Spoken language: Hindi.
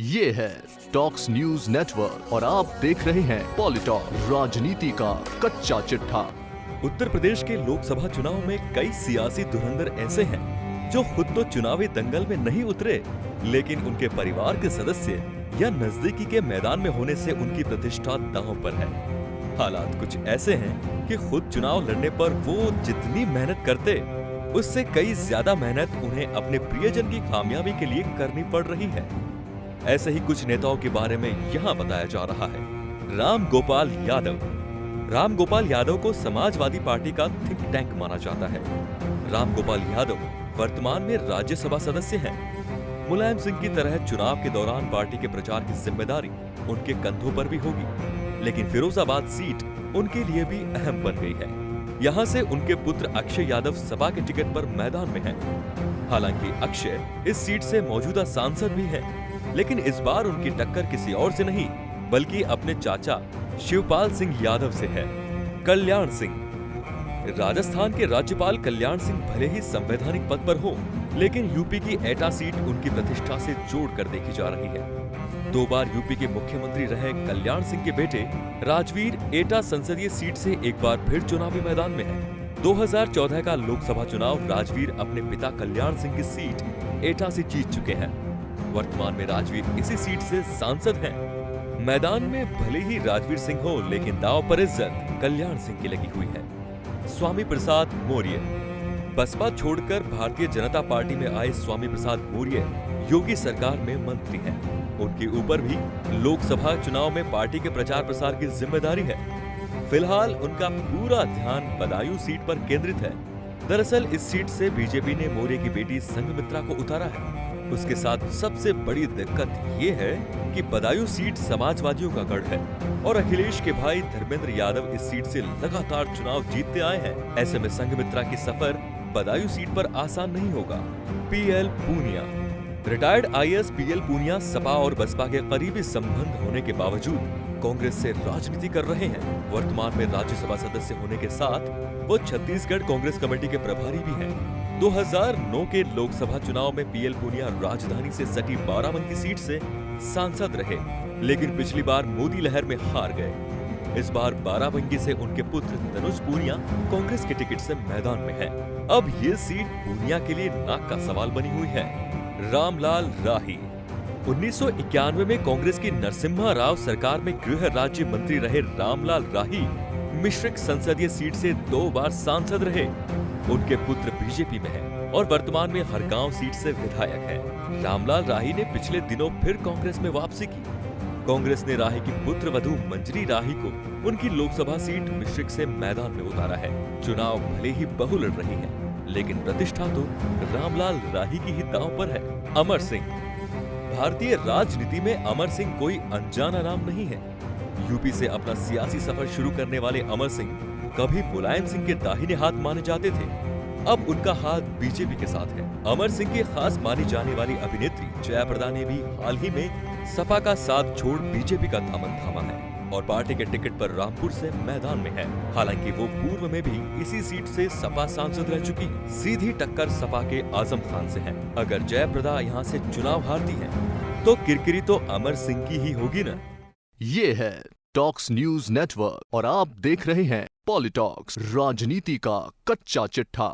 ये है टॉक्स न्यूज नेटवर्क और आप देख रहे हैं पॉलिटॉक, राजनीति का कच्चा चिट्ठा। उत्तर प्रदेश के लोकसभा चुनाव में कई सियासी धुरंधर ऐसे हैं जो खुद तो चुनावी दंगल में नहीं उतरे, लेकिन उनके परिवार के सदस्य या नजदीकी के मैदान में होने से उनकी प्रतिष्ठा दांव पर है। हालात कुछ ऐसे हैं कि खुद चुनाव लड़ने पर वो जितनी मेहनत करते, उससे कई ज्यादा मेहनत उन्हें अपने प्रियजन की कामयाबी के लिए करनी पड़ रही है। ऐसे ही कुछ नेताओं के बारे में यहाँ बताया जा रहा है। राम गोपाल यादव। राम गोपाल यादव को समाजवादी पार्टी का थिंक टैंक माना जाता है। राम गोपाल यादव वर्तमान में राज्यसभा सदस्य हैं। मुलायम सिंह की तरह चुनाव के दौरान पार्टी के प्रचार की जिम्मेदारी उनके कंधों पर भी होगी, लेकिन फिरोजाबाद सीट उनके लिए भी अहम बन गई है। यहाँ से उनके पुत्र अक्षय यादव सपा के टिकट पर मैदान में हैं। हालांकि अक्षय इस सीट से मौजूदा सांसद भी हैं, लेकिन इस बार उनकी टक्कर किसी और से नहीं, बल्कि अपने चाचा शिवपाल सिंह यादव से है। कल्याण सिंह। राजस्थान के राज्यपाल कल्याण सिंह भले ही संवैधानिक पद पर हो, लेकिन यूपी की एटा सीट उनकी प्रतिष्ठा से जोड़कर देखी जा रही है। 2 बार यूपी के मुख्यमंत्री रहे कल्याण सिंह के बेटे राजवीर एटा संसदीय सीट से एक बार फिर चुनावी मैदान में है। 2014 का लोकसभा चुनाव राजवीर अपने पिता कल्याण सिंह की सीट एटा से जीत चुके हैं। वर्तमान में राजवीर इसी सीट से सांसद हैं। मैदान में भले ही राजवीर सिंह हो, लेकिन दांव पर इज्जत कल्याण सिंह की लगी हुई है। स्वामी प्रसाद मौर्य। बसपा छोड़कर भारतीय जनता पार्टी में आए स्वामी प्रसाद मौर्य योगी सरकार में मंत्री हैं। उनके ऊपर भी लोकसभा चुनाव में पार्टी के प्रचार प्रसार की जिम्मेदारी है। फिलहाल उनका पूरा ध्यान बदायूं सीट पर केंद्रित है। दरअसल इस सीट से बीजेपी ने मौर्य की बेटी संघमित्रा को उतारा है। उसके साथ सबसे बड़ी दिक्कत ये है कि बदायूं सीट समाजवादियों का गढ़ है और अखिलेश के भाई धर्मेंद्र यादव इस सीट से लगातार चुनाव जीतते आए हैं। ऐसे में संघमित्रा की सफर बदायूं सीट पर आसान नहीं होगा। P L Punia. Retired IAS P L Punia SP और बसपा के करीबी संबंध होने के बावजूद कांग्रेस से राजनीति कर रहे हैं। वर्तमान में राज्यसभा सदस्य होने के साथ वो छत्तीसगढ़ कांग्रेस कमेटी के प्रभारी भी हैं। 2009 के लोकसभा चुनाव में पीएल पूनिया राजधानी से सटी बाराबंकी सीट से सांसद रहे, लेकिन पिछली बार मोदी लहर में हार गए। इस बार बाराबंकी से उनके पुत्र तनुज पूनिया कांग्रेस के टिकट से मैदान में है। अब ये सीट पूनिया के लिए नाक का सवाल बनी हुई है। रामलाल राही। 1991 में कांग्रेस की नरसिम्हा राव सरकार में गृह राज्य मंत्री रहे रामलाल राही मिश्रिक संसदीय सीट से 2 बार सांसद रहे। उनके पुत्र बीजेपी में हैं और वर्तमान में हरगांव सीट से विधायक हैं। रामलाल राही ने पिछले दिनों फिर कांग्रेस में वापसी की। कांग्रेस ने राही की पुत्र वधू मंजरी राही को उनकी लोकसभा सीट मिश्रिक से मैदान में उतारा है। चुनाव भले ही बहु लड़ रही है, लेकिन प्रतिष्ठा तो रामलाल राही की ही दांव पर है। अमर सिंह। भारतीय राजनीति में अमर सिंह कोई अनजाना नाम नहीं है। यूपी से अपना सियासी सफर शुरू करने वाले अमर सिंह कभी मुलायम सिंह के दाहिने हाथ माने जाते थे, अब उनका हाथ बीजेपी के साथ है। अमर सिंह की खास मानी जाने वाली अभिनेत्री जयाप्रदा ने भी हाल ही में सपा का साथ छोड़ बीजेपी का दामन थामा है और पार्टी के टिकट पर रामपुर से मैदान में है। हालांकि वो पूर्व में भी इसी सीट से सपा सांसद रह चुकी। सीधी टक्कर सपा के आजम खान से है। अगर जयाप्रदा यहाँ से चुनाव हारती है तो किरकिरी तो अमर सिंह की ही होगी न। ये है टॉक्स न्यूज नेटवर्क और आप देख रहे हैं पॉलिटॉक्स, राजनीति का कच्चा चिट्ठा।